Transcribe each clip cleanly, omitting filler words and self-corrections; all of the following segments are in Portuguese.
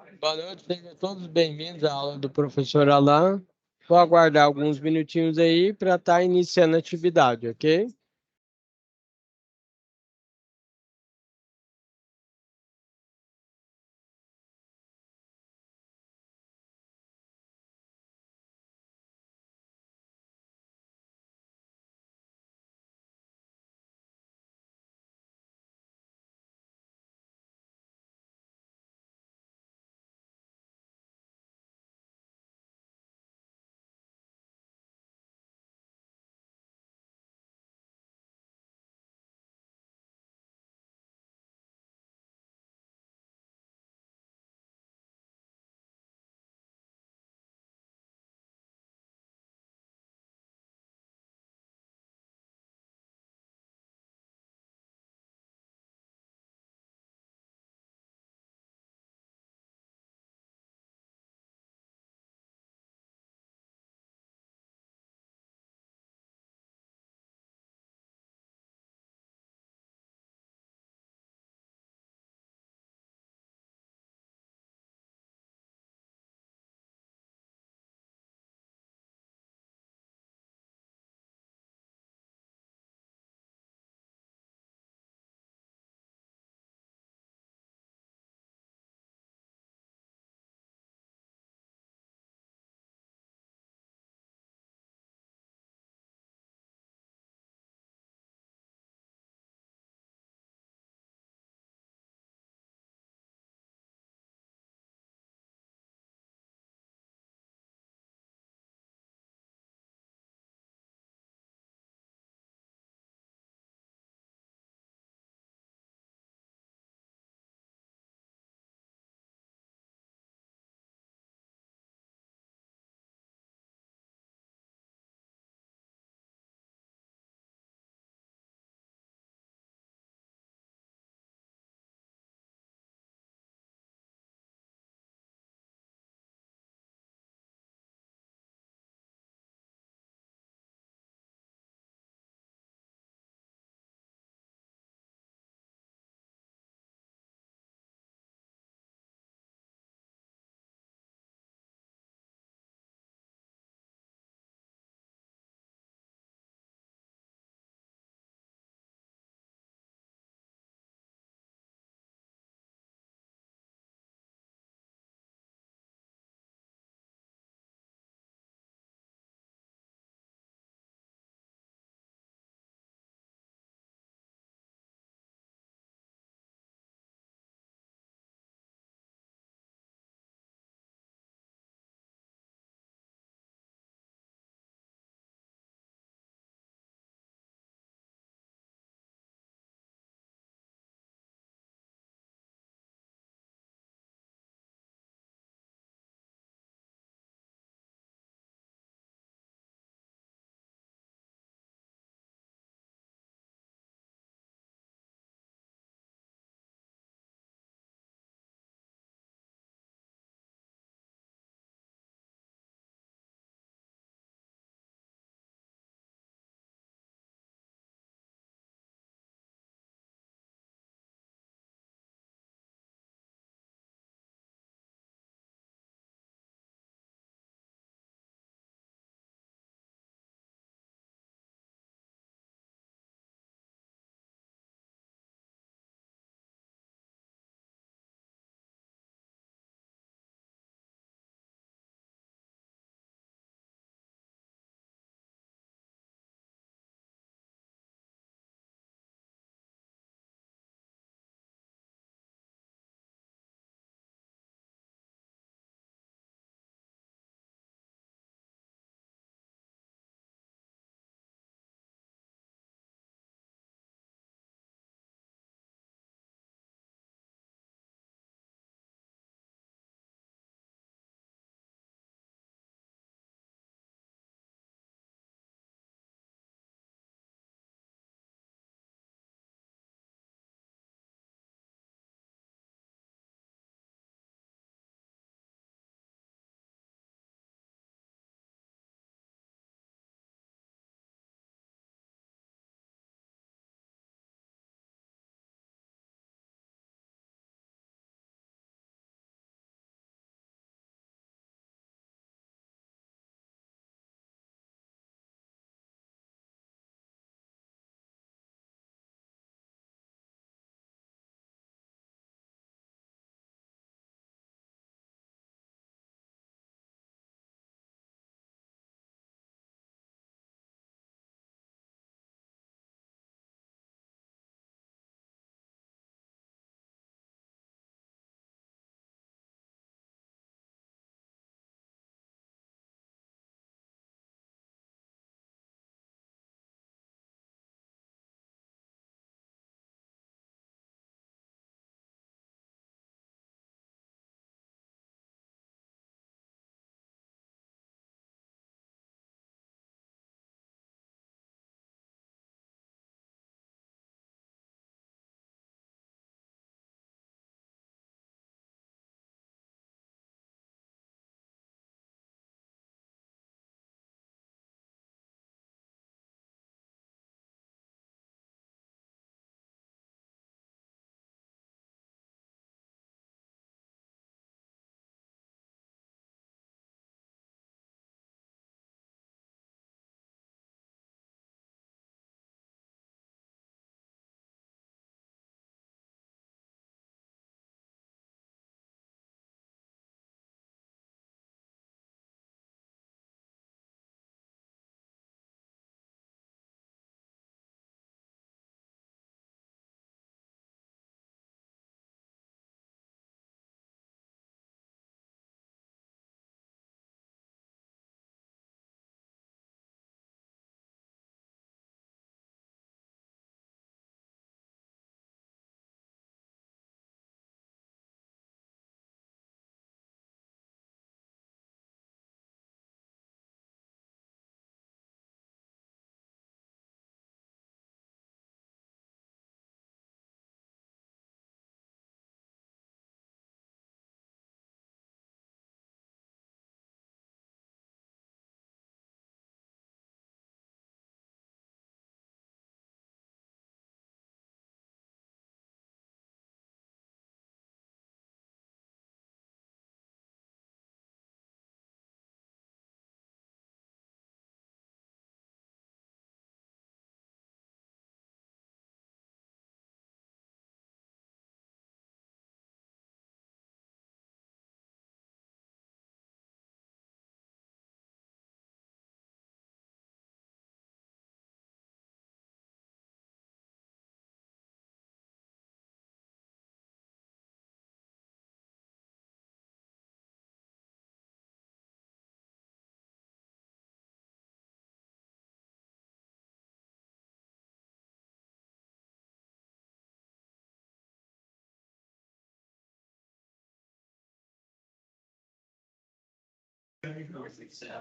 Boa noite, sejam todos bem-vindos à aula do professor Alain. Vou aguardar alguns minutinhos aí para estar iniciando a atividade, ok?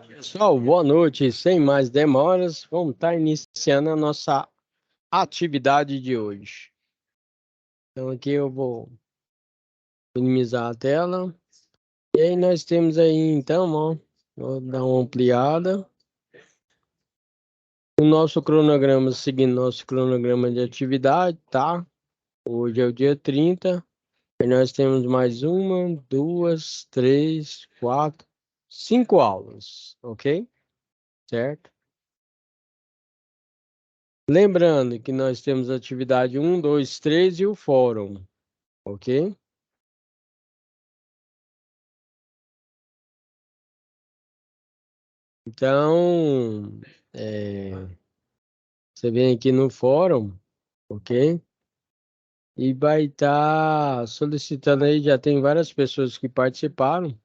Pessoal, boa noite. Sem mais demoras, vamos estar iniciando a nossa atividade de hoje. Então, aqui eu vou minimizar a tela. E aí, nós temos aí, então, ó, vou dar uma ampliada. O nosso cronograma, seguindo nosso cronograma de atividade, tá? Hoje é o dia 30. Aí nós temos mais uma, duas, três, quatro, 5 aulas, ok? Certo? Lembrando que nós temos atividade 1, 2, 3 e o fórum, ok? Então, você vem aqui no fórum, ok? E vai estar solicitando aí, já tem várias pessoas que participaram,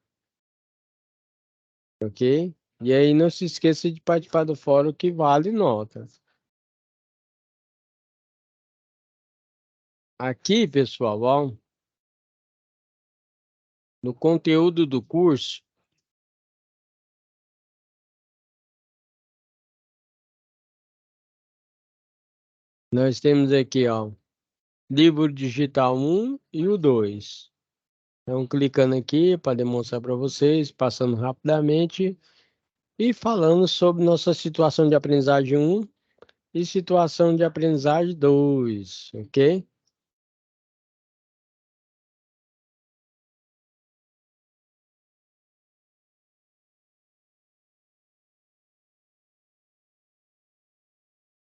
ok? E aí não se esqueça de participar do fórum que vale nota. Aqui, pessoal, ó, no conteúdo do curso, nós temos aqui, ó, livro digital 1 e o 2. Então, clicando aqui para demonstrar para vocês, passando rapidamente e falando sobre nossa situação de aprendizagem 1 e situação de aprendizagem 2, ok?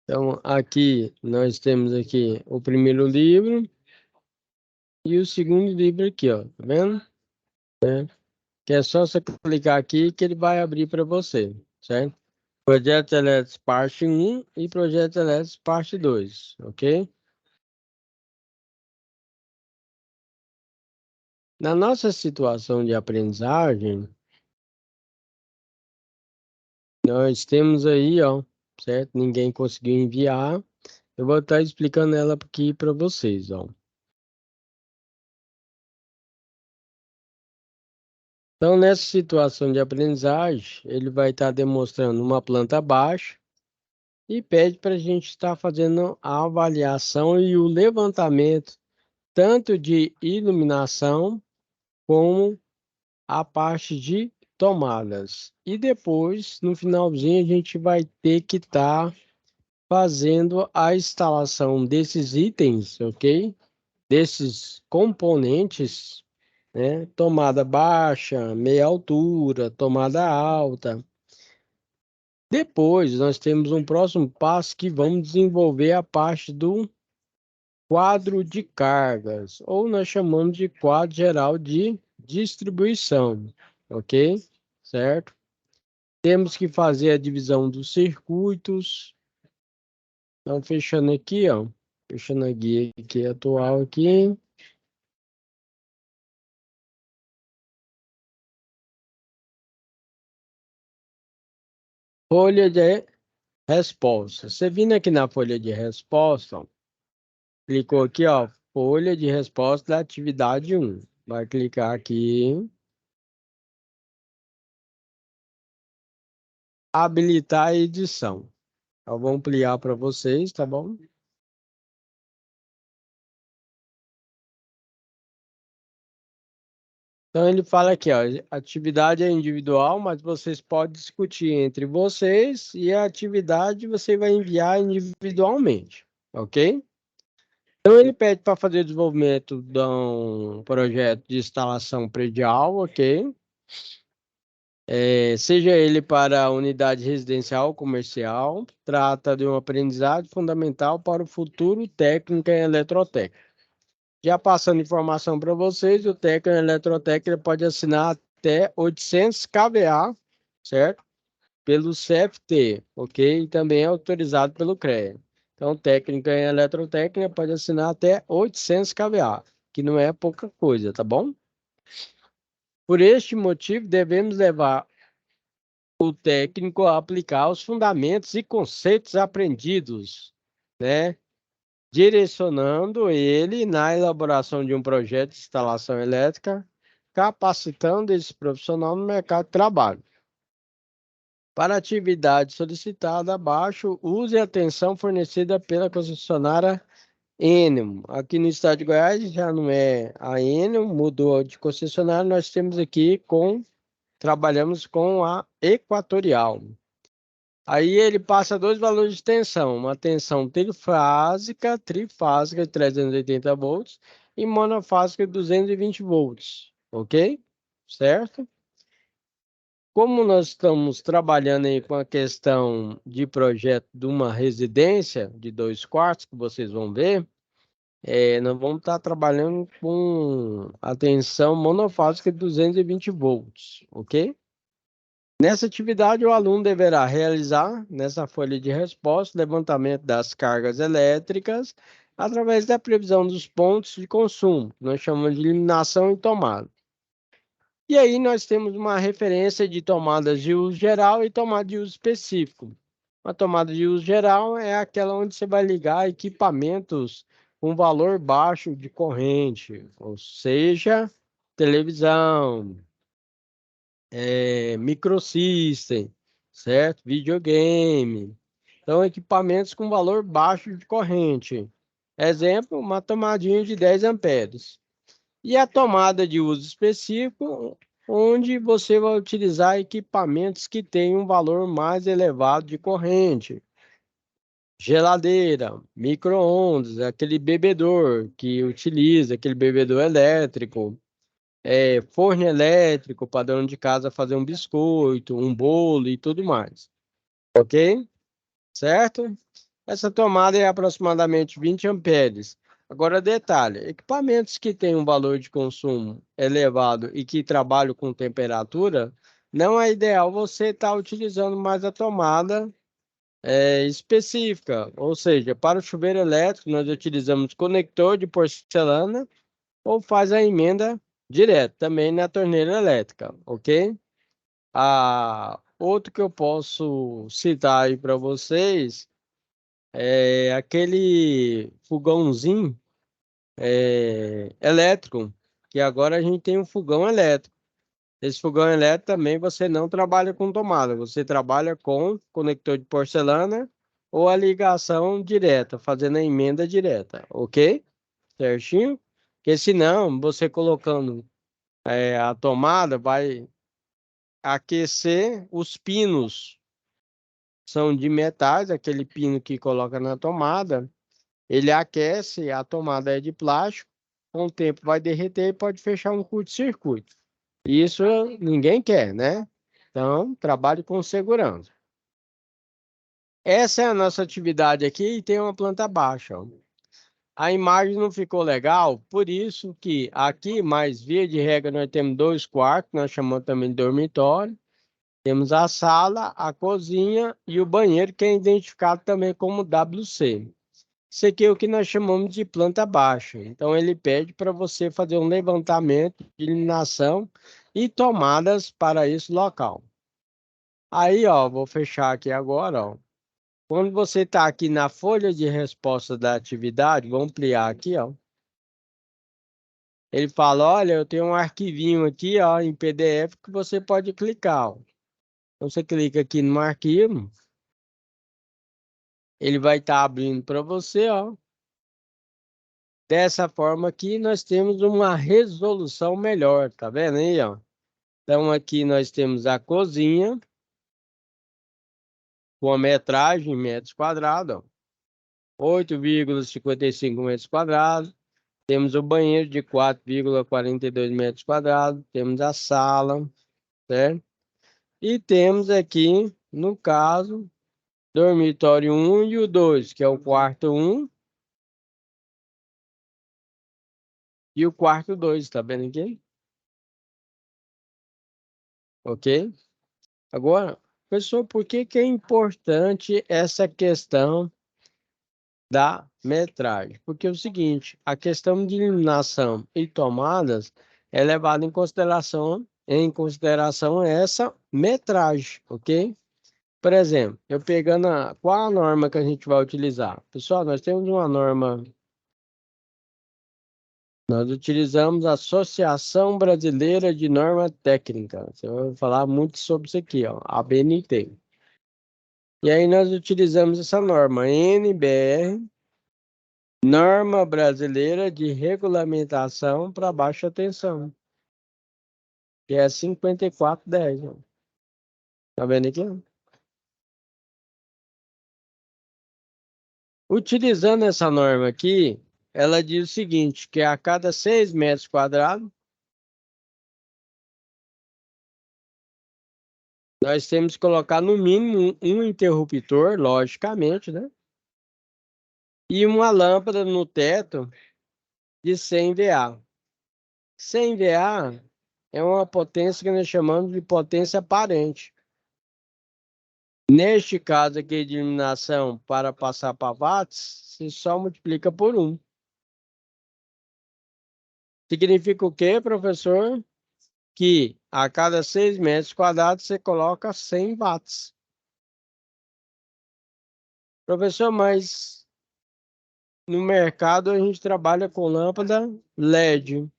Então, aqui nós temos aqui o primeiro livro e o segundo livro aqui, ó, tá vendo? Que é só você clicar aqui que ele vai abrir para você, certo? Projeto Elétrico parte 1 e Projeto Elétrico parte 2, ok? Na nossa situação de aprendizagem, nós temos aí, ó, certo? Ninguém conseguiu enviar. Eu vou estar explicando ela aqui para vocês, ó. Então, nessa situação de aprendizagem, ele vai estar demonstrando uma planta baixa e pede para a gente estar fazendo a avaliação e o levantamento tanto de iluminação como a parte de tomadas. E depois, no finalzinho, a gente vai ter que estar fazendo a instalação desses itens, ok? Desses componentes, né? Tomada baixa, meia altura, tomada alta. Depois, nós temos um próximo passo que vamos desenvolver a parte do quadro de cargas, ou nós chamamos de quadro geral de distribuição, ok? Certo? Temos que fazer a divisão dos circuitos. Então, fechando aqui, ó. Fechando a guia aqui atual aqui. Folha de resposta. Você vindo aqui na folha de resposta, ó, clicou aqui, ó, folha de resposta da atividade 1. Vai clicar aqui. Habilitar a edição. Eu vou ampliar para vocês, tá bom? Então ele fala aqui, ó, atividade é individual, mas vocês podem discutir entre vocês e a atividade você vai enviar individualmente, ok? Então ele pede para fazer o desenvolvimento de um projeto de instalação predial, ok? Seja ele para unidade residencial ou comercial, trata de um aprendizado fundamental para o futuro técnico em eletrotécnica. Já passando informação para vocês, o técnico em eletrotécnica pode assinar até 800 kVA, certo? Pelo CFT, ok? E também é autorizado pelo CREA. Então, técnico em eletrotécnica pode assinar até 800 kVA, que não é pouca coisa, tá bom? Por este motivo, devemos levar o técnico a aplicar os fundamentos e conceitos aprendidos, né? Direcionando ele na elaboração de um projeto de instalação elétrica, capacitando esse profissional no mercado de trabalho. Para a atividade solicitada abaixo, use a atenção fornecida pela concessionária Enel. Aqui no estado de Goiás já não é a Enel, mudou de concessionária, nós temos aqui trabalhamos com a Equatorial. Aí ele passa dois valores de tensão, uma tensão trifásica de 380 volts e monofásica de 220 volts, ok? Certo? Como nós estamos trabalhando aí com a questão de projeto de uma residência de 2 quartos, que vocês vão ver, nós vamos estar trabalhando com a tensão monofásica de 220 volts, ok? Nessa atividade, o aluno deverá realizar, nessa folha de resposta, levantamento das cargas elétricas através da previsão dos pontos de consumo, que nós chamamos de eliminação e tomada. E aí nós temos uma referência de tomadas de uso geral e tomada de uso específico. Uma tomada de uso geral é aquela onde você vai ligar equipamentos com valor baixo de corrente, ou seja, televisão, microsystem, certo? Videogame. Então, equipamentos com valor baixo de corrente. Exemplo, uma tomadinha de 10 amperes. E a tomada de uso específico, onde você vai utilizar equipamentos que têm um valor mais elevado de corrente. Geladeira, micro-ondas, aquele bebedor que utiliza, aquele bebedor elétrico, forno elétrico para dona de casa fazer um biscoito, um bolo e tudo mais. Ok? Certo? Essa tomada é aproximadamente 20 amperes. Agora, detalhe: equipamentos que têm um valor de consumo elevado e que trabalham com temperatura, não é ideal você estar utilizando mais a tomada específica. Ou seja, para o chuveiro elétrico, nós utilizamos conector de porcelana ou faz a emenda direto, também na torneira elétrica, ok? Outro que eu posso citar aí para vocês é aquele fogãozinho elétrico, que agora a gente tem um fogão elétrico. Esse fogão elétrico também você não trabalha com tomada, você trabalha com conector de porcelana ou a ligação direta, fazendo a emenda direta, ok? Certinho? Porque senão, você colocando a tomada vai aquecer os pinos. São de metais, aquele pino que coloca na tomada, ele aquece, a tomada é de plástico, com o tempo vai derreter e pode fechar um curto-circuito. Isso ninguém quer, né? Então, trabalhe com segurança. Essa é a nossa atividade aqui e tem uma planta baixa, ó. A imagem não ficou legal, por isso que aqui, mais via de regra, nós temos 2 quartos, nós chamamos também de dormitório. Temos a sala, a cozinha e o banheiro, que é identificado também como WC. Isso aqui é o que nós chamamos de planta baixa. Então, ele pede para você fazer um levantamento de iluminação e tomadas para esse local. Aí, ó, vou fechar aqui agora, ó. Quando você está aqui na folha de resposta da atividade, vou ampliar aqui, ó. Ele fala, olha, eu tenho um arquivinho aqui, ó, em PDF que você pode clicar, ó. Então, você clica aqui no arquivo, ele vai estar abrindo para você, ó. Dessa forma aqui, nós temos uma resolução melhor, tá vendo aí, ó? Então, aqui nós temos a cozinha, com a metragem em metros quadrados, ó, 8,55 metros quadrados. Temos o banheiro de 4,42 metros quadrados. Temos a sala, certo? E temos aqui, no caso, dormitório 1 e o 2, que é o quarto 1 e o quarto 2, tá vendo aqui? Ok? Agora, pessoal, por que que é importante essa questão da metragem? Porque é o seguinte, a questão de iluminação e tomadas é levada em consideração essa metragem, ok? Por exemplo, eu pegando qual a norma que a gente vai utilizar? Pessoal, nós temos uma norma, nós utilizamos a Associação Brasileira de Norma Técnica. Você vai falar muito sobre isso aqui, ó, a ABNT. E aí nós utilizamos essa norma NBR, Norma Brasileira de Regulamentação para Baixa Tensão, que é 5410. Ó. Tá vendo aqui? Utilizando essa norma aqui, ela diz o seguinte, que a cada 6 metros quadrados, nós temos que colocar no mínimo um interruptor, logicamente, né? E uma lâmpada no teto de 100 VA. 100 VA é uma potência que nós chamamos de potência aparente. Neste caso aqui de iluminação para passar para watts, você só multiplica por 1. Significa o quê, professor? Que a cada 6 metros quadrados você coloca 100 watts. Professor, mas no mercado a gente trabalha com lâmpada LED.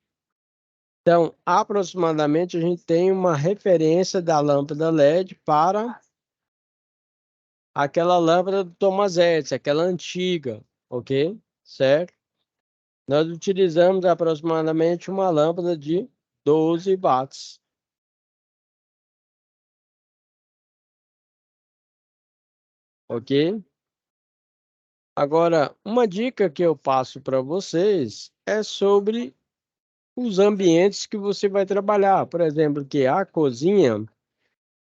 Então, aproximadamente a gente tem uma referência da lâmpada LED para aquela lâmpada do Thomas Edison, aquela antiga, ok? Certo? Nós utilizamos aproximadamente uma lâmpada de 12 watts, ok? Agora, uma dica que eu passo para vocês é sobre os ambientes que você vai trabalhar. Por exemplo, que a cozinha,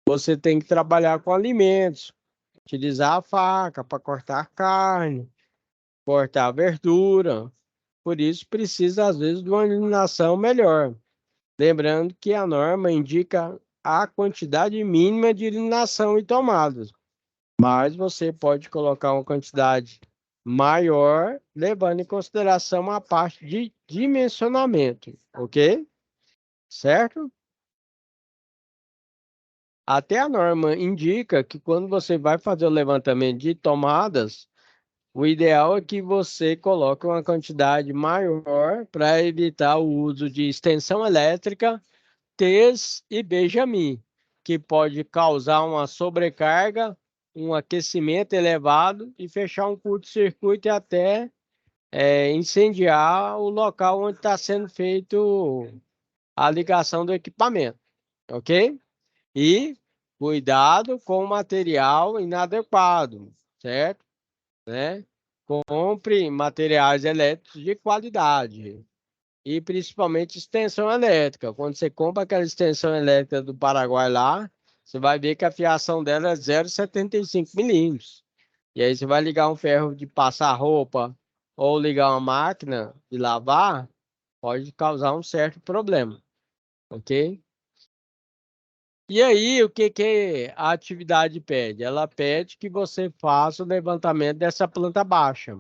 você tem que trabalhar com alimentos, utilizar a faca para cortar carne, cortar verdura. Por isso, precisa, às vezes, de uma iluminação melhor. Lembrando que a norma indica a quantidade mínima de iluminação e tomadas, mas você pode colocar uma quantidade maior, levando em consideração a parte de dimensionamento, ok? Certo? Até a norma indica que quando você vai fazer o levantamento de tomadas, o ideal é que você coloque uma quantidade maior para evitar o uso de extensão elétrica, T's e Benjamin, que pode causar uma sobrecarga, um aquecimento elevado e fechar um curto-circuito e até incendiar o local onde está sendo feito a ligação do equipamento, ok? E cuidado com o material inadequado, certo? Né? Compre materiais elétricos de qualidade e principalmente extensão elétrica. Quando você compra aquela extensão elétrica do Paraguai lá, você vai ver que a fiação dela é 0,75 milímetros. E aí você vai ligar um ferro de passar roupa ou ligar uma máquina de lavar, pode causar um certo problema, ok? E aí, o que que a atividade pede? Ela pede que você faça o levantamento dessa planta baixa.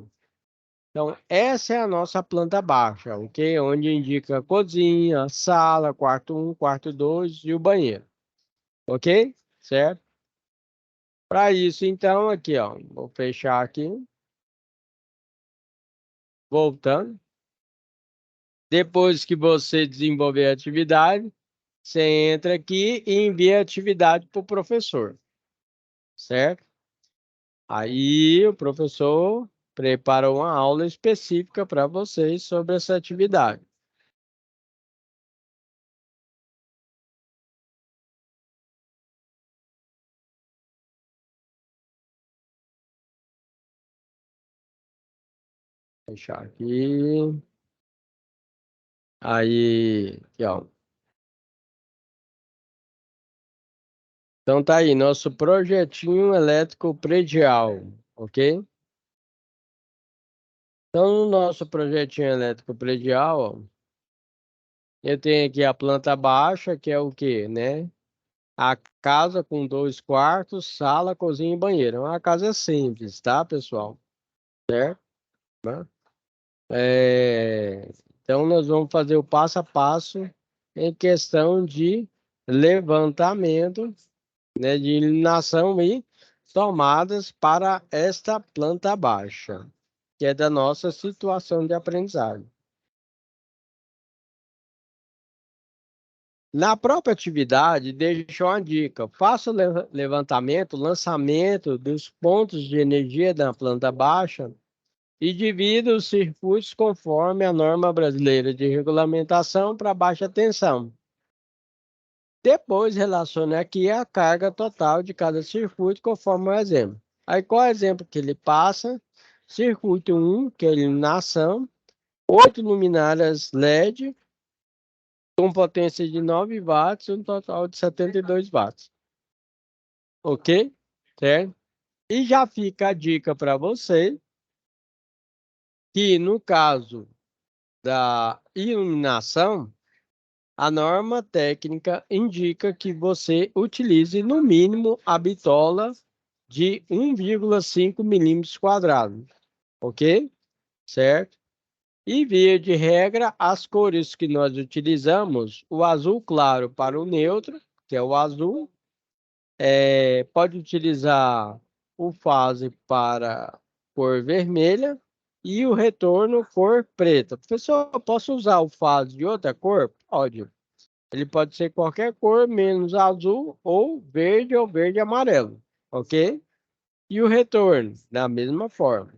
Então, essa é a nossa planta baixa, ok? Onde indica cozinha, sala, quarto 1, quarto 2 e o banheiro, ok? Certo? Para isso, então, aqui, ó, vou fechar aqui, voltando. Depois que você desenvolver a atividade, você entra aqui e envia a atividade para o professor, certo? Aí o professor prepara uma aula específica para vocês sobre essa atividade. Fechar aqui. Aí, aqui, ó. Então tá aí, nosso projetinho elétrico predial, ok? Então, no nosso projetinho elétrico predial, ó, eu tenho aqui a planta baixa, que é o quê, né? A casa com 2 quartos, sala, cozinha e banheiro. É uma casa simples, tá, pessoal? Certo? Né? Então, nós vamos fazer o passo a passo em questão de levantamento, né, de iluminação e tomadas para esta planta baixa, que é da nossa situação de aprendizagem. Na própria atividade, deixa uma dica. Faça o levantamento, lançamento dos pontos de energia da planta baixa e divida os circuitos conforme a norma brasileira de regulamentação para baixa tensão. Depois, relacione aqui a carga total de cada circuito conforme o exemplo. Aí, qual é o exemplo que ele passa? Circuito 1, que é a iluminação, 8 luminárias LED, com potência de 9 watts, um total de 72 watts. Ok? Certo? E já fica a dica para você que no caso da iluminação, a norma técnica indica que você utilize no mínimo a bitola de 1,5 milímetros quadrados. Ok? Certo? E via de regra, as cores que nós utilizamos, o azul claro para o neutro, que é o azul, pode utilizar o fase para cor vermelha e o retorno cor preta. Professor, eu posso usar o fase de outra cor? Pode. Ele pode ser qualquer cor, menos azul ou verde e amarelo, ok? E o retorno, da mesma forma.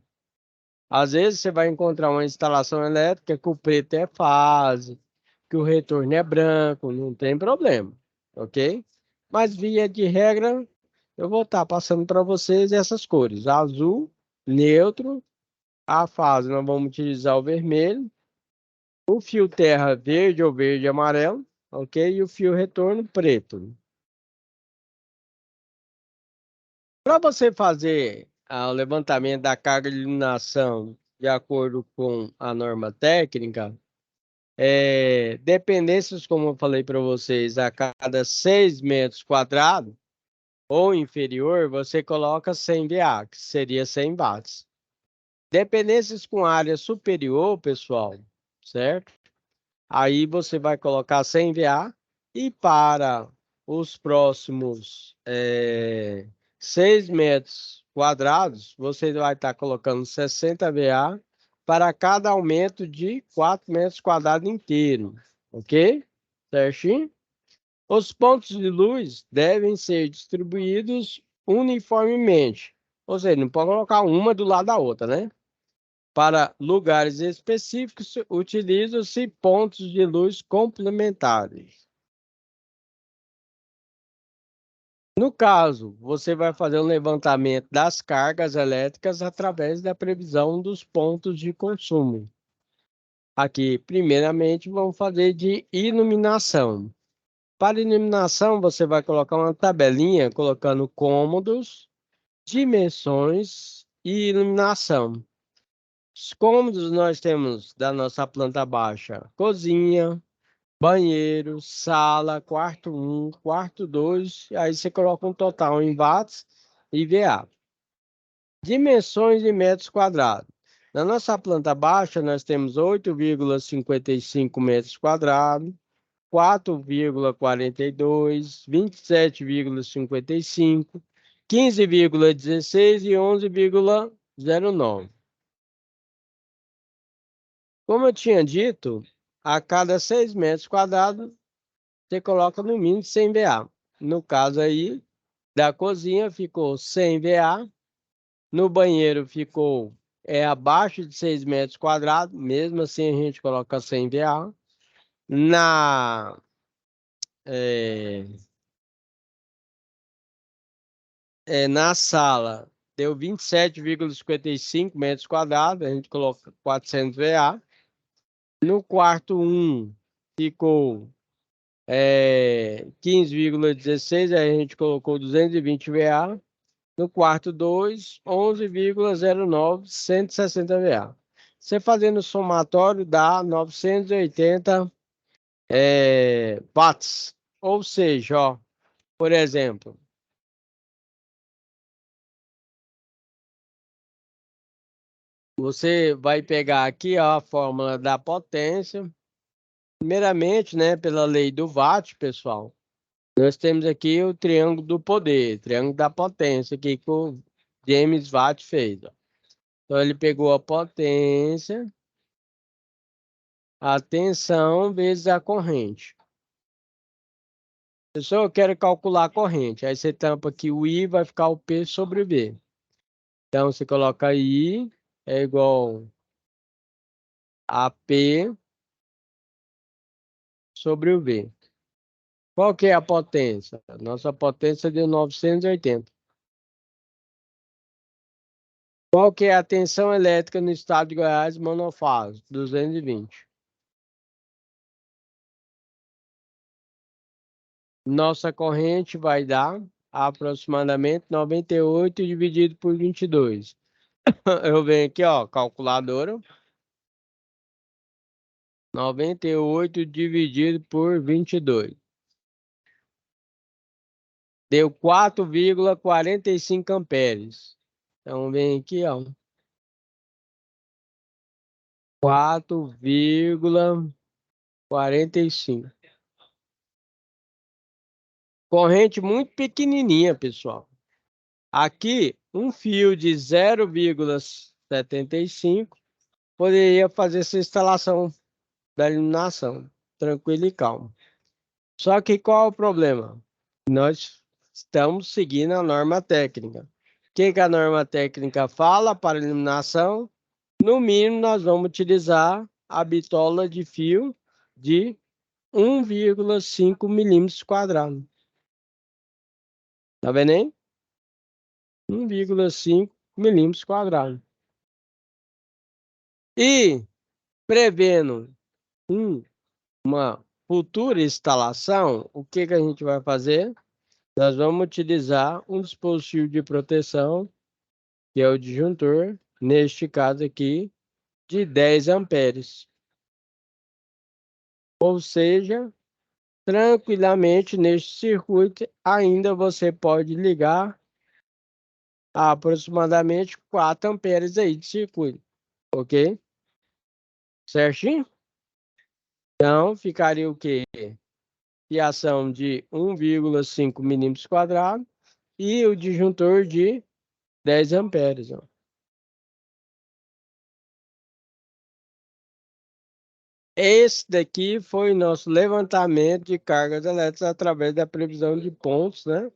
Às vezes você vai encontrar uma instalação elétrica que o preto é fase, que o retorno é branco, não tem problema, ok? Mas via de regra, eu vou estar passando para vocês essas cores: azul, neutro, a fase nós vamos utilizar o vermelho, o fio terra verde ou verde e amarelo, ok? E o fio retorno preto. Para você fazer o levantamento da carga de iluminação de acordo com a norma técnica, dependências, como eu falei para vocês, a cada 6 metros quadrados ou inferior, você coloca 100 VA, que seria 100 watts. Dependências com área superior, pessoal, certo? Aí você vai colocar 100 VA e para os próximos 6 metros quadrados, você vai estar colocando 60 VA para cada aumento de 4 metros quadrados inteiro, ok? Certinho? Os pontos de luz devem ser distribuídos uniformemente, ou seja, não pode colocar uma do lado da outra, né? Para lugares específicos, utilizam-se pontos de luz complementares. No caso, você vai fazer um levantamento das cargas elétricas através da previsão dos pontos de consumo. Aqui, primeiramente, vamos fazer de iluminação. Para iluminação, você vai colocar uma tabelinha colocando cômodos, dimensões e iluminação. Os cômodos nós temos da nossa planta baixa: cozinha, banheiro, sala, quarto 1, quarto 2, aí você coloca um total em watts e VA. Dimensões em metros quadrados. Na nossa planta baixa, nós temos 8,55 metros quadrados, 4,42, 27,55, 15,16 e 11,09. Como eu tinha dito, a cada 6 metros quadrados, você coloca no mínimo 100 VA. No caso aí, da cozinha ficou 100 VA, no banheiro ficou abaixo de 6 metros quadrados, mesmo assim a gente coloca 100 VA. Na, é, na sala, deu 27,55 metros quadrados, a gente coloca 400 VA. No quarto 1, ficou 15,16, aí a gente colocou 220 VA. No quarto 2, 11,09, 160 VA. Você fazendo o somatório dá 980 watts. Ou seja, ó, por exemplo, você vai pegar aqui ó, a fórmula da potência. Primeiramente, né, pela lei do watt, pessoal, nós temos aqui o triângulo do poder, triângulo da potência, aqui que o James Watt fez. Ó. Então, ele pegou a potência, a tensão vezes a corrente. Pessoal, eu quero calcular a corrente. Aí você tampa aqui o I, vai ficar o P sobre o V. Então, você coloca I é igual a P sobre o V. Qual que é a potência? Nossa potência deu 980. Qual que é a tensão elétrica no estado de Goiás monofásico? 220. Nossa corrente vai dar aproximadamente 98 dividido por 22. Eu venho aqui, ó, calculadora. 98 dividido por 22. Deu 4,45 amperes. Então vem aqui, ó. 4,45. Corrente muito pequenininha, pessoal. Aqui, um fio de 0,75 poderia fazer essa instalação da iluminação, tranquilo e calmo. Só que qual é o problema? Nós estamos seguindo a norma técnica. O que a norma técnica fala para iluminação? No mínimo, nós vamos utilizar a bitola de fio de 1,5 milímetros quadrados. Tá vendo aí? 1,5 milímetros quadrados. E prevendo uma futura instalação, o que a gente vai fazer? Nós vamos utilizar um dispositivo de proteção, que é o disjuntor, neste caso aqui, de 10 amperes. Ou seja, tranquilamente neste circuito, ainda você pode ligar a aproximadamente 4 amperes aí de circuito, ok? Certinho? Então, ficaria o quê? Fiação de 1,5 milímetros quadrados e o disjuntor de 10 amperes. Ó. Esse daqui foi o nosso levantamento de cargas elétricas através da previsão de pontos, né?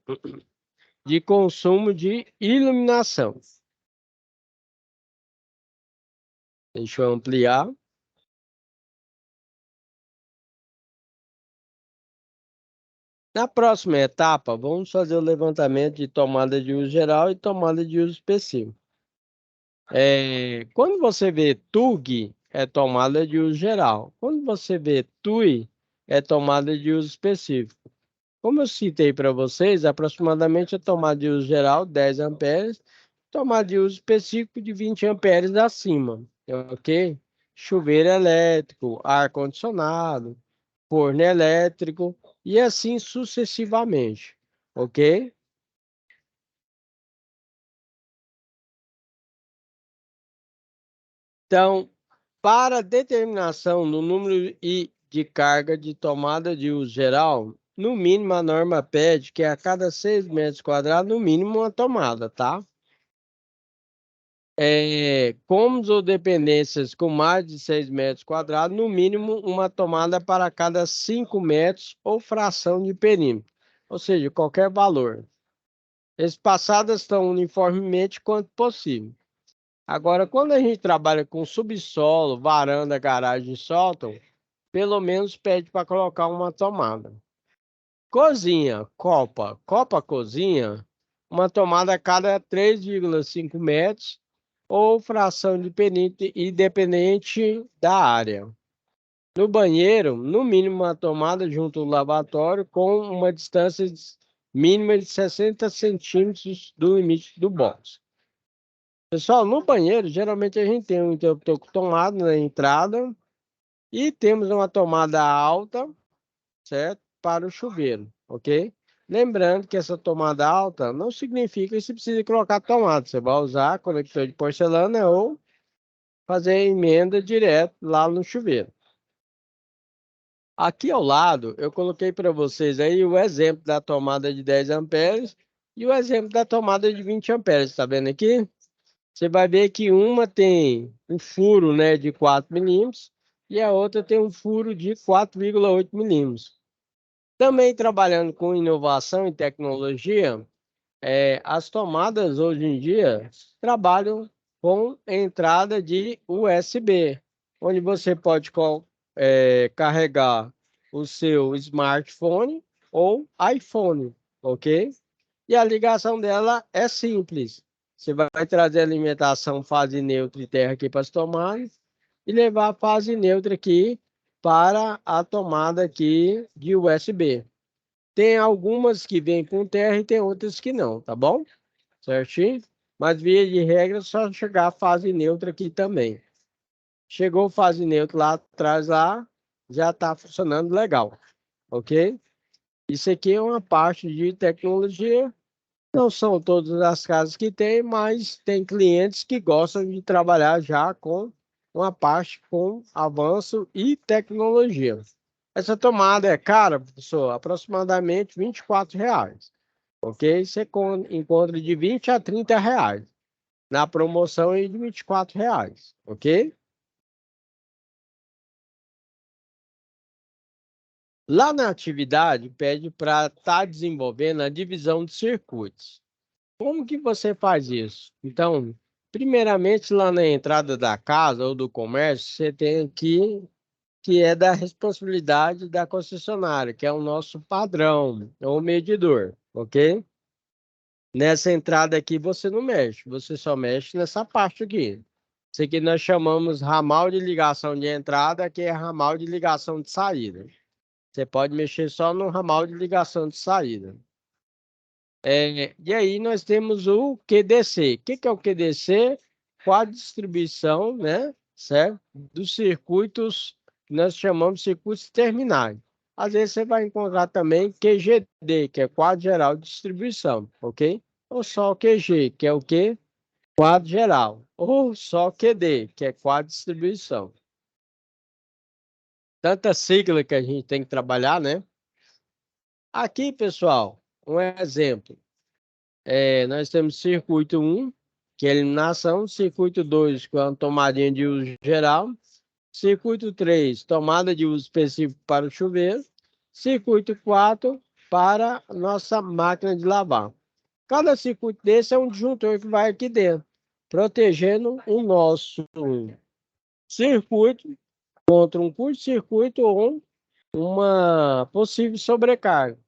De consumo de iluminação. Deixa eu ampliar. Na próxima etapa, vamos fazer o levantamento de tomada de uso geral e tomada de uso específico. Quando você vê TUG, é tomada de uso geral. Quando você vê TUI, é tomada de uso específico. Como eu citei para vocês, aproximadamente a tomada de uso geral, 10 amperes, tomada de uso específico de 20 amperes acima, ok? Chuveiro elétrico, ar-condicionado, forno elétrico e assim sucessivamente, ok? Então, para determinação do número de carga de tomada de uso geral, no mínimo a norma pede que a cada 6 metros quadrados, no mínimo uma tomada, tá? Cômodos ou dependências com mais de 6 metros quadrados, no mínimo uma tomada para cada 5 metros ou fração de perímetro, ou seja, qualquer valor. Espaçadas tão uniformemente quanto possível. Agora, quando a gente trabalha com subsolo, varanda, garagem e sótão, pelo menos pede para colocar uma tomada. Cozinha, copa cozinha, uma tomada a cada 3,5 metros ou fração de perímetro independente da área. No banheiro, no mínimo uma tomada junto ao lavatório com uma distância mínima de 60 centímetros do limite do box. Pessoal, no banheiro, geralmente a gente tem um interruptor com tomada na entrada e temos uma tomada alta, certo? Para o chuveiro, ok? Lembrando que essa tomada alta não significa que você precisa colocar tomada. Você vai usar conector de porcelana ou fazer a emenda direto lá no chuveiro. Aqui ao lado, eu coloquei para vocês aí o exemplo da tomada de 10 amperes e o exemplo da tomada de 20 amperes. Está vendo aqui? Você vai ver que uma tem um furo, né, de 4 milímetros e a outra tem um furo de 4,8 milímetros. Também trabalhando com inovação e tecnologia, as tomadas hoje em dia trabalham com entrada de USB, onde você pode carregar o seu smartphone ou iPhone, ok? E a ligação dela é simples. Você vai trazer alimentação fase neutra e terra aqui para as tomadas e levar a fase neutra aqui para a tomada aqui de USB. Tem algumas que vêm com terra e tem outras que não, tá bom? Certinho? Mas via de regra, é só chegar a fase neutra aqui também. Chegou fase neutra lá atrás, lá, já está funcionando legal, ok? Isso aqui é uma parte de tecnologia. Não são todas as casas que tem, mas tem clientes que gostam de trabalhar já com uma parte com avanço e tecnologia. Essa tomada é cara, professor, aproximadamente R$ 24. Ok? Você encontra de 20 a 30 reais. Na promoção é de R$ 24. Ok? Lá na atividade, pede para estar desenvolvendo a divisão de circuitos. Como que você faz isso? Então, primeiramente, lá na entrada da casa ou do comércio, você tem aqui que é da responsabilidade da concessionária, que é o nosso padrão, ou medidor, ok? Nessa entrada aqui você não mexe, você só mexe nessa parte aqui. Isso aqui nós chamamos ramal de ligação de entrada, que é ramal de ligação de saída. Você pode mexer só no ramal de ligação de saída. E aí nós temos o QDC. O que é o QDC? Quadro de distribuição, né? Certo? Dos circuitos que nós chamamos de circuitos terminais. Às vezes você vai encontrar também QGD, que é quadro geral de distribuição, ok? Ou só o QG, que é o quê? Quadro geral. Ou só QD, que é quadro de distribuição. Tanta sigla que a gente tem que trabalhar, né? Aqui, pessoal, um exemplo. Nós temos circuito 1, que é eliminação, circuito 2, com a tomadinha de uso geral, circuito 3, tomada de uso específico para o chuveiro, circuito 4, para a nossa máquina de lavar. Cada circuito desse é um disjuntor que vai aqui dentro, protegendo o nosso circuito contra um curto-circuito ou uma possível sobrecarga.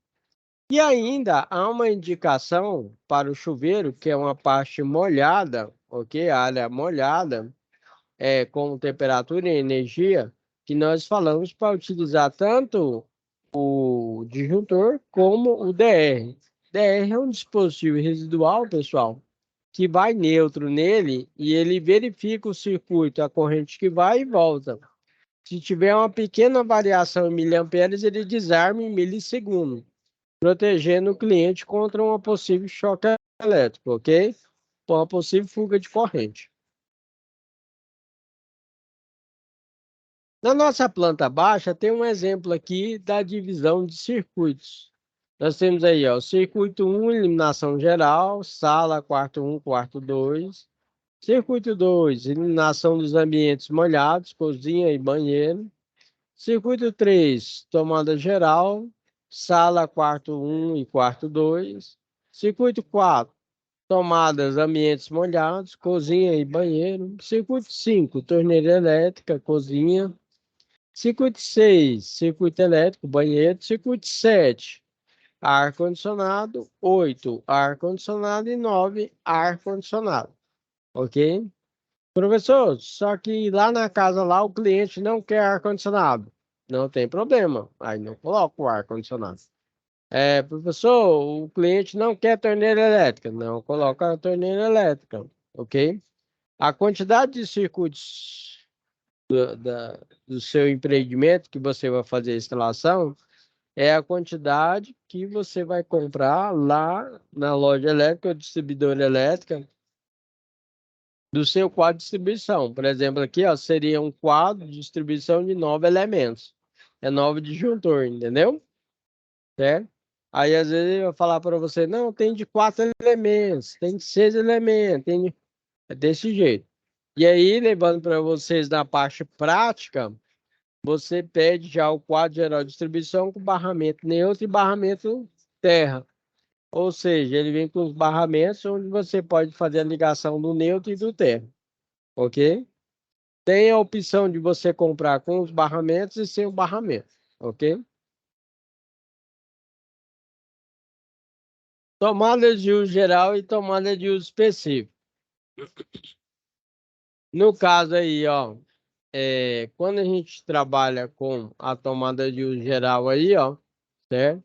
E ainda há uma indicação para o chuveiro, que é uma parte molhada, ok? A área molhada, com temperatura e energia, que nós falamos para utilizar tanto o disjuntor como o DR. DR é um dispositivo residual, pessoal, que vai neutro nele e ele verifica o circuito, a corrente que vai e volta. Se tiver uma pequena variação em miliamperes, ele desarma em milissegundos, protegendo o cliente contra uma possível choque elétrico, ok? Por uma possível fuga de corrente. Na nossa planta baixa, tem um exemplo aqui da divisão de circuitos. Nós temos aí, ó, circuito 1, eliminação geral, sala, quarto 1, quarto 2. Circuito 2, eliminação dos ambientes molhados, cozinha e banheiro. Circuito 3, tomada geral, sala, quarto 1 e quarto 2. Circuito 4, tomadas, ambientes molhados, cozinha e banheiro. Circuito 5, torneira elétrica, cozinha. Circuito 6, circuito elétrico, banheiro. Circuito 7, ar-condicionado. 8, ar-condicionado. E 9, ar-condicionado. Ok? Professor, só que lá na casa lá o cliente não quer ar-condicionado. Não tem problema. Aí não coloca o ar-condicionado. Professor, o cliente não quer torneira elétrica. Não coloca a torneira elétrica. Ok? A quantidade de circuitos do seu empreendimento que você vai fazer a instalação é a quantidade que você vai comprar lá na loja elétrica ou distribuidora elétrica do seu quadro de distribuição. Por exemplo, aqui ó, seria um quadro de distribuição de 9 elementos. É 9 disjuntor, entendeu? Certo? Aí às vezes eu vou falar para você, não, tem de 4 elementos, tem de 6 elementos, é desse jeito. E aí, levando para vocês na parte prática, você pede já o quadro geral de distribuição com barramento neutro e barramento terra. Ou seja, ele vem com os barramentos onde você pode fazer a ligação do neutro e do terra. Ok? Tem a opção de você comprar com os barramentos e sem o barramento. Ok? Tomada de uso geral e tomada de uso específico. No caso aí, ó, quando a gente trabalha com a tomada de uso geral aí, ó, certo?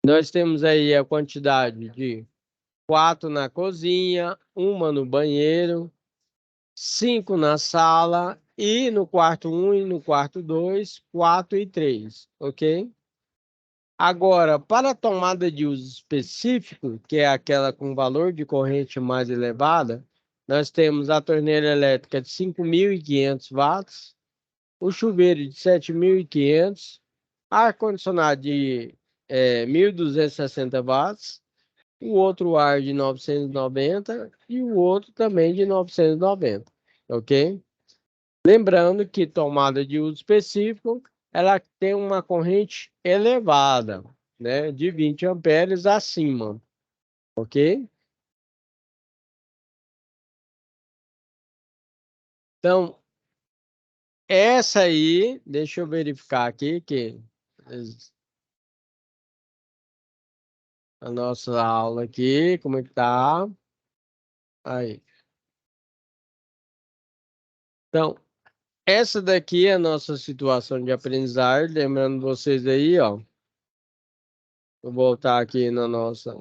Nós temos aí a quantidade de 4 na cozinha, uma no banheiro, 5 na sala e no quarto 1 e no quarto 2, 4 e 3, ok? Agora, para a tomada de uso específico, que é aquela com valor de corrente mais elevada, nós temos a torneira elétrica de 5.500 watts, o chuveiro de 7.500, ar-condicionado de 1.260 watts, o outro ar de 990 e o outro também de 990, ok? Lembrando que tomada de uso específico, ela tem uma corrente elevada, né, de 20 amperes acima, ok? Então, essa aí, deixa eu verificar aqui que a nossa aula aqui, como é que tá? Aí. Então, essa daqui é a nossa situação de aprendizagem, lembrando vocês aí, ó. Vou voltar aqui na nossa.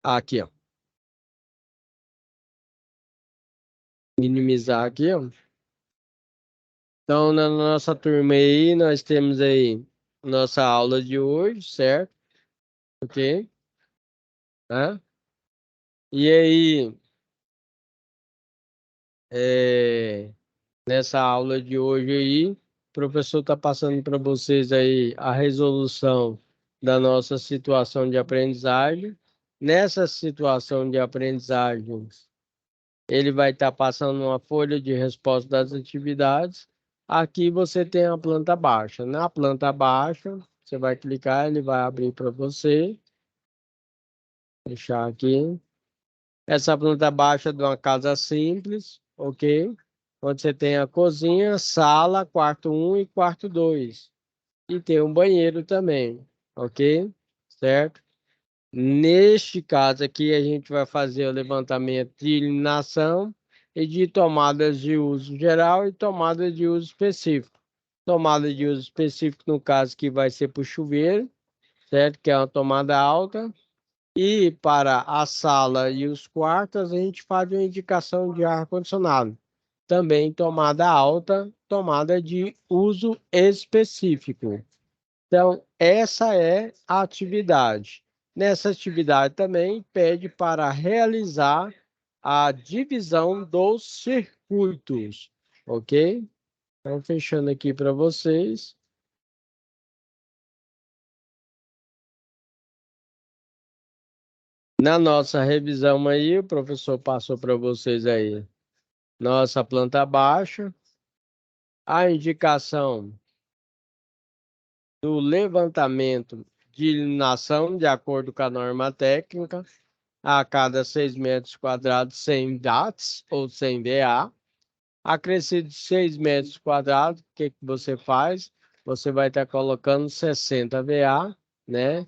Aqui, ó. Minimizar aqui, ó. Então, na nossa turma aí, nós temos aí nossa aula de hoje, certo? Ok? Né? E aí, nessa aula de hoje aí, o professor está passando para vocês aí a resolução da nossa situação de aprendizagem. Nessa situação de aprendizagem, ele vai estar passando uma folha de resposta das atividades. Aqui você tem a planta baixa. Na planta baixa, você vai clicar, ele vai abrir para você. Deixar aqui. Essa planta baixa de uma casa simples, ok? Onde você tem a cozinha, sala, quarto um e quarto 2. E tem um banheiro também, ok? Certo? Neste caso aqui, a gente vai fazer o levantamento de iluminação e de tomadas de uso geral e tomadas de uso específico. Tomada de uso específico, no caso, que vai ser para o chuveiro, certo? Que é uma tomada alta. E para a sala e os quartos, a gente faz uma indicação de ar-condicionado. Também tomada alta, tomada de uso específico. Então, essa é a atividade. Nessa atividade também pede para realizar a divisão dos circuitos, ok? Então, fechando aqui para vocês. Na nossa revisão aí, o professor passou para vocês aí nossa planta baixa, a indicação do levantamento de iluminação de acordo com a norma técnica, a cada 6 metros quadrados 100 watts ou 100 VA. Acrescido de 6 metros quadrados, o que que você faz? Você vai estar colocando 60 VA, né?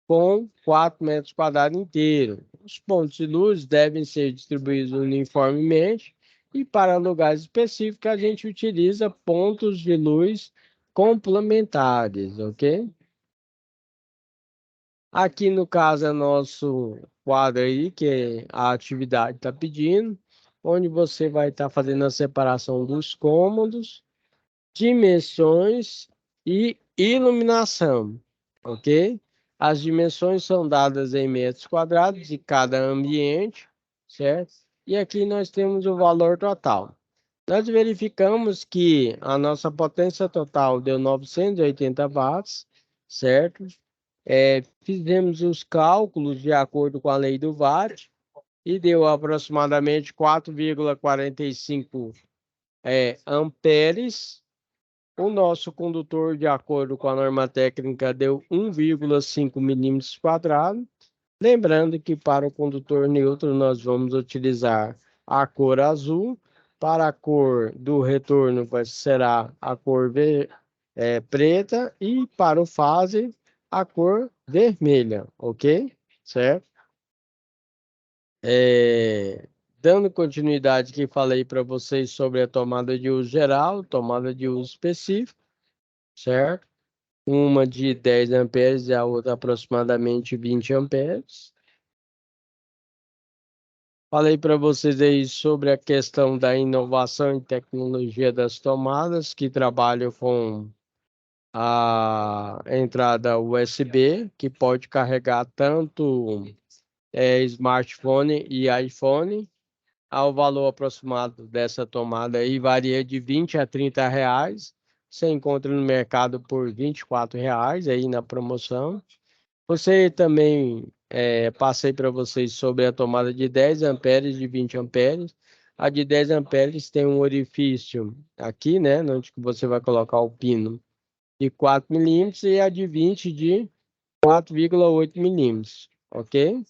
Com 4 metros quadrados inteiro. Os pontos de luz devem ser distribuídos uniformemente e para lugares específicos a gente utiliza pontos de luz complementares, ok? Aqui no caso é nosso quadro aí, que a atividade está pedindo, onde você vai estar fazendo a separação dos cômodos, dimensões e iluminação, ok? As dimensões são dadas em metros quadrados de cada ambiente, certo? E aqui nós temos o valor total. Nós verificamos que a nossa potência total deu 980 watts, certo? Fizemos os cálculos de acordo com a lei do Watt e deu aproximadamente 4,45 amperes. O nosso condutor, de acordo com a norma técnica, deu 1,5 milímetros quadrados. Lembrando que para o condutor neutro nós vamos utilizar a cor azul. Para a cor do retorno será a cor preta e para o fase a cor vermelha, ok? Certo? Dando continuidade que falei para vocês sobre a tomada de uso geral, tomada de uso específico, certo? Uma de 10 amperes e a outra aproximadamente 20 amperes. Falei para vocês aí sobre a questão da inovação em tecnologia das tomadas, que trabalham com a entrada USB, que pode carregar tanto smartphone e iPhone. Ao valor aproximado dessa tomada aí varia de 20 a 30 reais. Você encontra no mercado por 24 reais aí na promoção. Você também passei para vocês sobre a tomada de 10 amperes e de 20 amperes. A de 10 amperes tem um orifício aqui, né, onde que você vai colocar o pino de 4 milímetros e a de 20 de 4,8 milímetros, ok?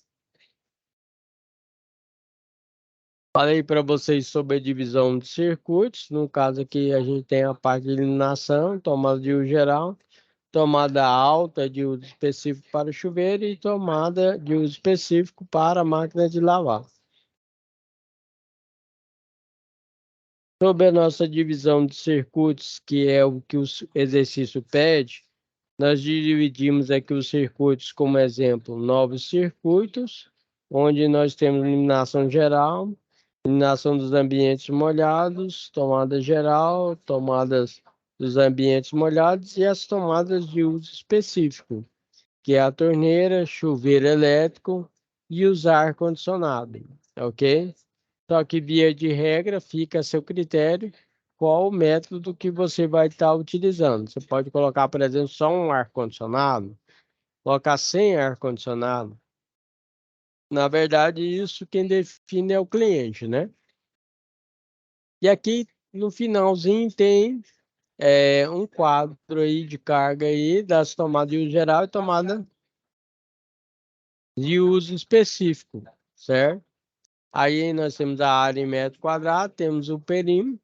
Falei para vocês sobre a divisão de circuitos. No caso aqui, a gente tem a parte de iluminação, tomada de uso geral, tomada alta de uso específico para o chuveiro e tomada de uso específico para a máquina de lavar. Sobre a nossa divisão de circuitos, que é o que o exercício pede, nós dividimos aqui os circuitos como exemplo, novos circuitos, onde nós temos iluminação geral, iluminação dos ambientes molhados, tomada geral, tomadas dos ambientes molhados e as tomadas de uso específico, que é a torneira, chuveiro elétrico e os ar-condicionado, ok? Só que, via de regra, fica a seu critério qual o método que você vai estar utilizando. Você pode colocar, por exemplo, só um ar-condicionado, colocar sem ar-condicionado. Na verdade, isso quem define é o cliente, né? E aqui no finalzinho tem um quadro aí de carga aí das tomadas de uso geral e tomada de uso específico, certo? Aí nós temos a área em metro quadrado, temos o perímetro,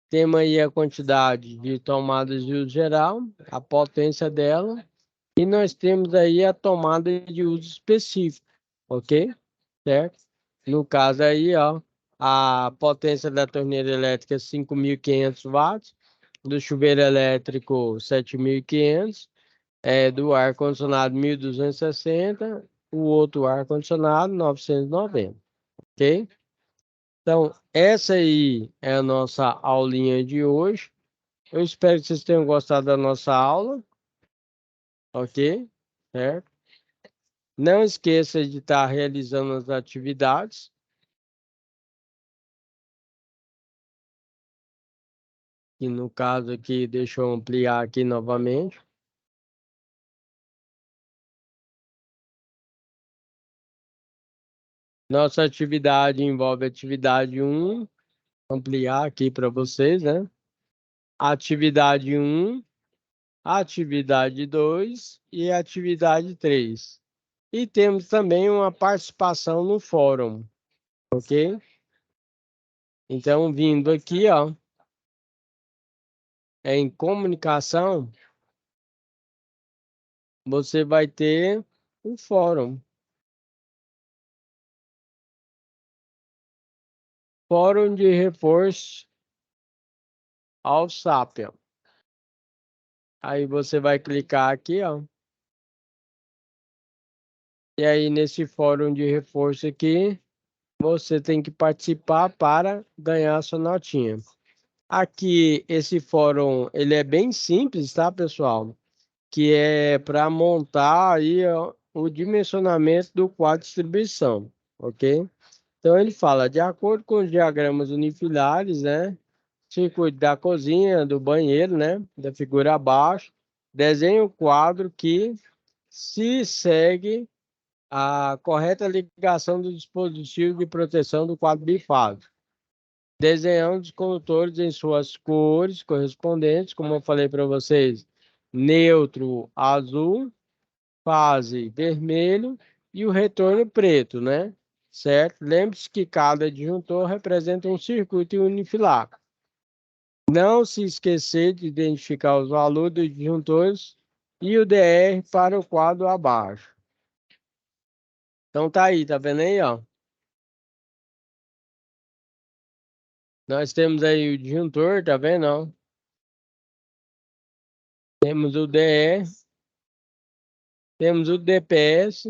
temos aí a quantidade de tomadas de uso geral, a potência dela, e nós temos aí a tomada de uso específico, ok? Certo? No caso aí, ó, a potência da torneira elétrica é 5.500 watts, do chuveiro elétrico 7.500, do ar-condicionado 1.260, o outro ar-condicionado 990, ok? Então, essa aí é a nossa aulinha de hoje. Eu espero que vocês tenham gostado da nossa aula, ok? Certo? Não esqueça de estar realizando as atividades. E no caso aqui, deixa eu ampliar aqui novamente. Nossa atividade envolve atividade 1, ampliar aqui para vocês, né? Atividade 1, atividade 2 e atividade 3. E temos também uma participação no fórum, ok? Então, vindo aqui, ó, em comunicação, você vai ter um fórum. Fórum de reforço ao Sapien. Aí você vai clicar aqui, ó. E aí, nesse fórum de reforço aqui, você tem que participar para ganhar a sua notinha. Aqui, esse fórum, ele é bem simples, tá, pessoal? Que é para montar aí, ó, o dimensionamento do quadro de distribuição, ok? Então, ele fala, de acordo com os diagramas unifilares, né? Circuito da cozinha, do banheiro, né? Da figura abaixo, desenhe o quadro que se segue a correta ligação do dispositivo de proteção do quadro bifásico. Desenhamos os condutores em suas cores correspondentes, como eu falei para vocês, neutro, azul, fase vermelho e o retorno preto, né? Certo? Lembre-se que cada disjuntor representa um circuito unifilar. Não se esquecer de identificar os valores dos disjuntores e o DR para o quadro abaixo. Então tá aí, tá vendo aí, ó? Nós temos aí o disjuntor, tá vendo, ó? Temos o DR, temos o DPS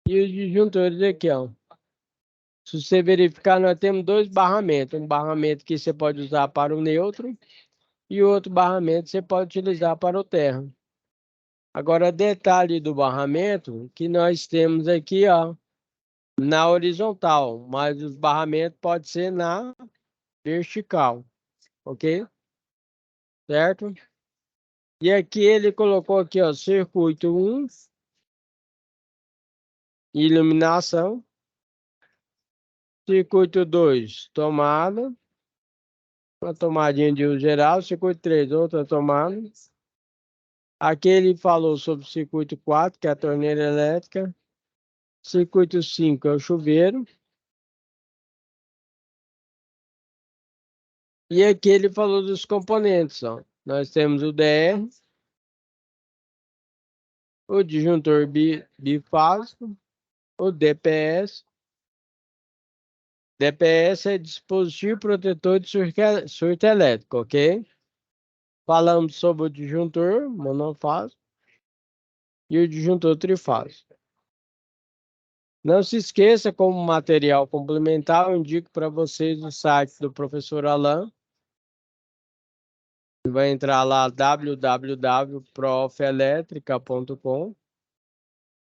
e os disjuntores aqui, ó. Se você verificar, nós temos dois barramentos. Um barramento que você pode usar para o neutro e outro barramento você pode utilizar para o terra. Agora, detalhe do barramento que nós temos aqui, ó, na horizontal, mas os barramentos pode ser na vertical, ok? Certo? E aqui ele colocou aqui, ó, circuito 1, iluminação, circuito 2, tomada, uma tomadinha de uso geral, circuito 3, outra tomada. Aqui ele falou sobre o circuito 4, que é a torneira elétrica, circuito 5 é o chuveiro, e aqui ele falou dos componentes, ó. Nós temos o DR, o disjuntor bifásico, o DPS. DPS é dispositivo protetor de surto elétrico, ok? Falamos sobre o disjuntor monofásico e o disjuntor trifásico. Não se esqueça, como material complementar, eu indico para vocês o site do professor Alain. Vai entrar lá www.profeletrica.com,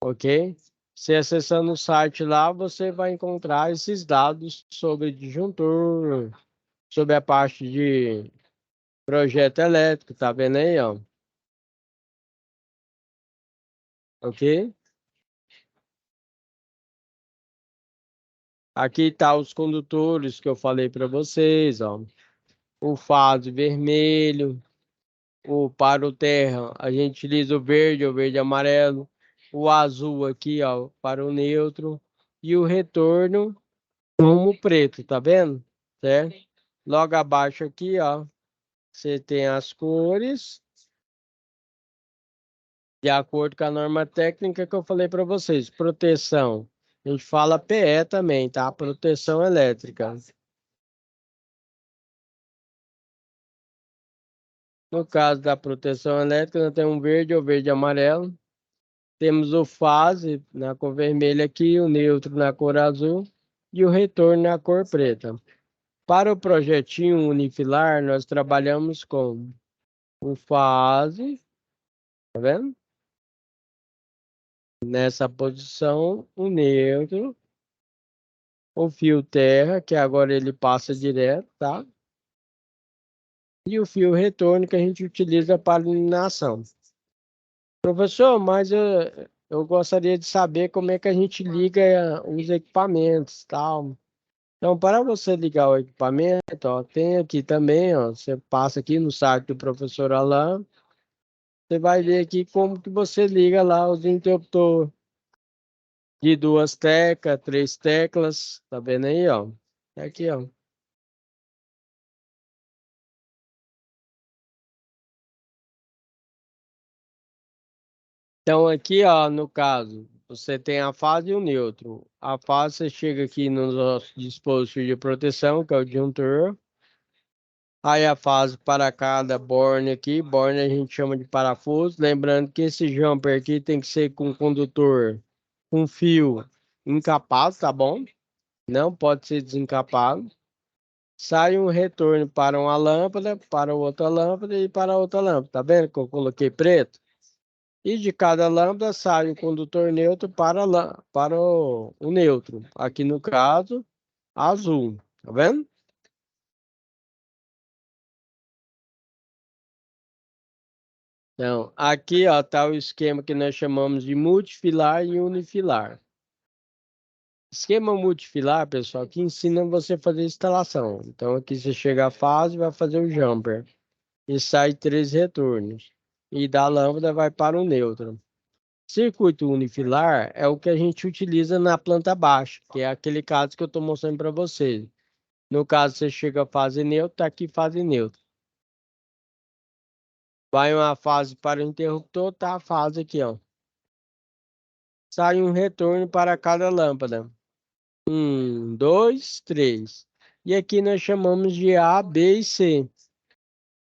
ok? Se acessando o site lá, você vai encontrar esses dados sobre disjuntor, sobre a parte de projeto elétrico, tá vendo aí, ó? Ok? Aqui tá os condutores que eu falei para vocês, ó. O fase vermelho, o para o terra, a gente utiliza o verde e amarelo, o azul aqui, ó, para o neutro e o retorno como preto, tá vendo? Certo? Logo abaixo aqui, ó, você tem as cores de acordo com a norma técnica que eu falei para vocês. Proteção, a gente fala PE também, tá? Proteção elétrica. No caso da proteção elétrica, nós temos o verde e amarelo. Temos o fase na cor vermelha aqui, o neutro na cor azul e o retorno na cor preta. Para o projetinho unifilar, nós trabalhamos com o fase, tá vendo? Nessa posição, o neutro, o fio terra, que agora ele passa direto, tá? E o fio retorno que a gente utiliza para iluminação. Professor, mas eu gostaria de saber como é que a gente liga os equipamentos, tal. Então, para você ligar o equipamento, ó, tem aqui também, ó, você passa aqui no site do professor Alain, você vai ver aqui como que você liga lá os interruptores de duas teclas, três teclas, tá vendo aí, ó? Aqui, ó. Então, aqui, ó, no caso, você tem a fase e o neutro. A fase você chega aqui no nosso dispositivo de proteção, que é o disjuntor. Aí a fase para cada borne aqui, borne a gente chama de parafuso. Lembrando que esse jumper aqui tem que ser com condutor, com fio encapado, tá bom? Não pode ser desencapado. Sai um retorno para uma lâmpada, para outra lâmpada e para outra lâmpada. Tá vendo que eu coloquei preto? E de cada lâmpada sai um condutor neutro para o neutro. Aqui no caso, azul. Tá vendo? Então, aqui ó, tá o esquema que nós chamamos de multifilar e unifilar. Esquema multifilar, pessoal, que ensina você a fazer instalação. Então, aqui você chega à fase, vai fazer o jumper. E sai 3 retornos. E da lâmpada vai para o neutro. Circuito unifilar é o que a gente utiliza na planta baixa, que é aquele caso que eu estou mostrando para vocês. No caso, você chega à fase neutra, está aqui fase neutra. Vai uma fase para o interruptor, tá a fase aqui, ó. Sai um retorno para cada lâmpada. 1, 2, 3. E aqui nós chamamos de A, B e C.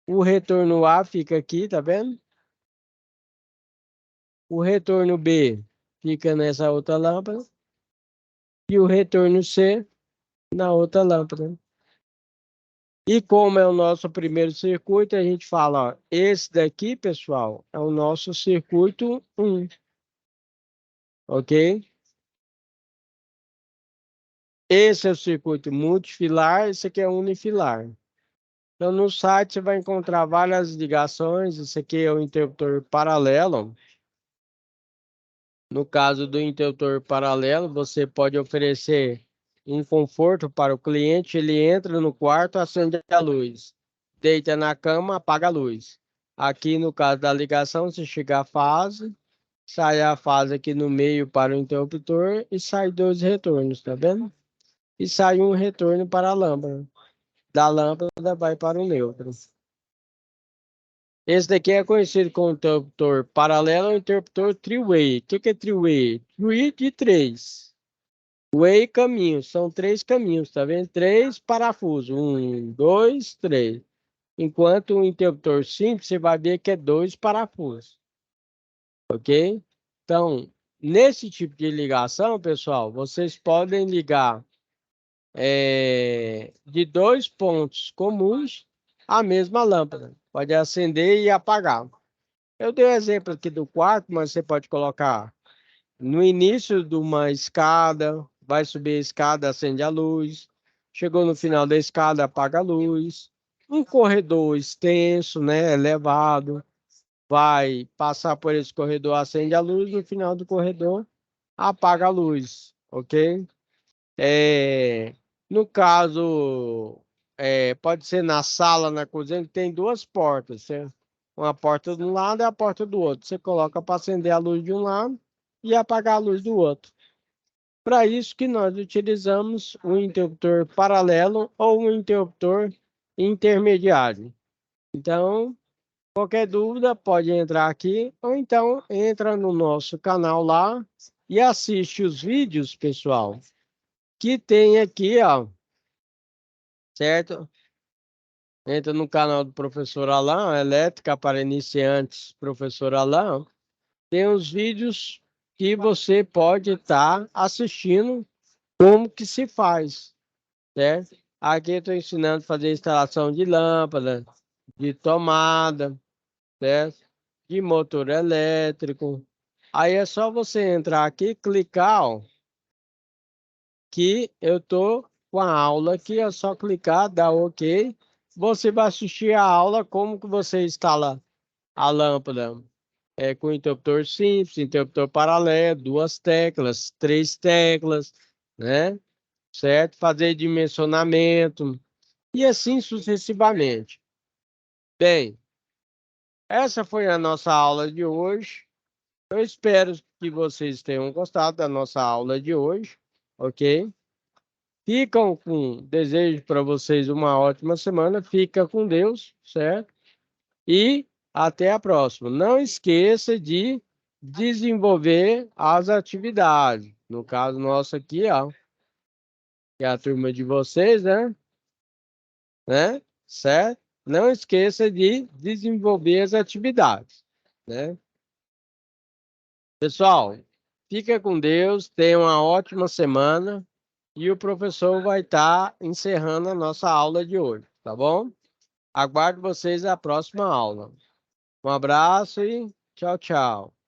O retorno A fica aqui, tá vendo? O retorno B fica nessa outra lâmpada. E o retorno C na outra lâmpada. E como é o nosso primeiro circuito, a gente fala, ó, esse daqui, pessoal, é o nosso circuito 1. Ok? Esse é o circuito multifilar, esse aqui é unifilar. Então, no site você vai encontrar várias ligações. Esse aqui é o interruptor paralelo. No caso do interruptor paralelo, você pode oferecer um conforto para o cliente. Ele entra no quarto, acende a luz. Deita na cama, apaga a luz. Aqui, no caso da ligação, você chega à fase, sai a fase aqui no meio para o interruptor e sai 2 retornos, tá vendo? E sai um retorno para a lâmpada. Da lâmpada vai para o neutro. Esse daqui é conhecido como interruptor paralelo ou interruptor three-way. O que é three-way? Three de 3. Way, caminho. São 3 caminhos, tá vendo? 3 parafusos. 1, 2, 3. Enquanto o interruptor simples, você vai ver que é 2 parafusos. Ok? Então, nesse tipo de ligação, pessoal, vocês podem ligar de 2 pontos comuns a mesma lâmpada. Pode acender e apagar. Eu dei um exemplo aqui do quarto, mas você pode colocar no início de uma escada, vai subir a escada, acende a luz. Chegou no final da escada, apaga a luz. Um corredor extenso, né, elevado, vai passar por esse corredor, acende a luz. No final do corredor, apaga a luz, ok? No caso, pode ser na sala, na cozinha, que tem 2 portas, certo? Uma porta de um lado e a porta do outro. Você coloca para acender a luz de um lado e apagar a luz do outro. Para isso que nós utilizamos um interruptor paralelo ou um interruptor intermediário. Então, qualquer dúvida pode entrar aqui ou então entra no nosso canal lá e assiste os vídeos, pessoal, que tem aqui, ó, certo? Entra no canal do professor Alain, Elétrica para Iniciantes, professor Alain. Tem os vídeos que você pode estar assistindo como que se faz, certo? Aqui eu estou ensinando a fazer instalação de lâmpada, de tomada, certo? De motor elétrico. Aí é só você entrar aqui, clicar, ó, que eu tô com a aula aqui, é só clicar, dar OK. Você vai assistir a aula como que você instala a lâmpada com interruptor simples, interruptor paralelo, 2 teclas, 3 teclas, né? Certo? Fazer dimensionamento e assim sucessivamente. Bem, essa foi a nossa aula de hoje. Eu espero que vocês tenham gostado da nossa aula de hoje, ok? Ficam com desejo para vocês uma ótima semana. Fica com Deus, certo? E até a próxima. Não esqueça de desenvolver as atividades. No caso nosso aqui, ó, que é a turma de vocês, né? Certo? Não esqueça de desenvolver as atividades, né? Pessoal, fica com Deus, tenha uma ótima semana e o professor vai estar encerrando a nossa aula de hoje, tá bom? Aguardo vocês na próxima aula. Um abraço e tchau, tchau.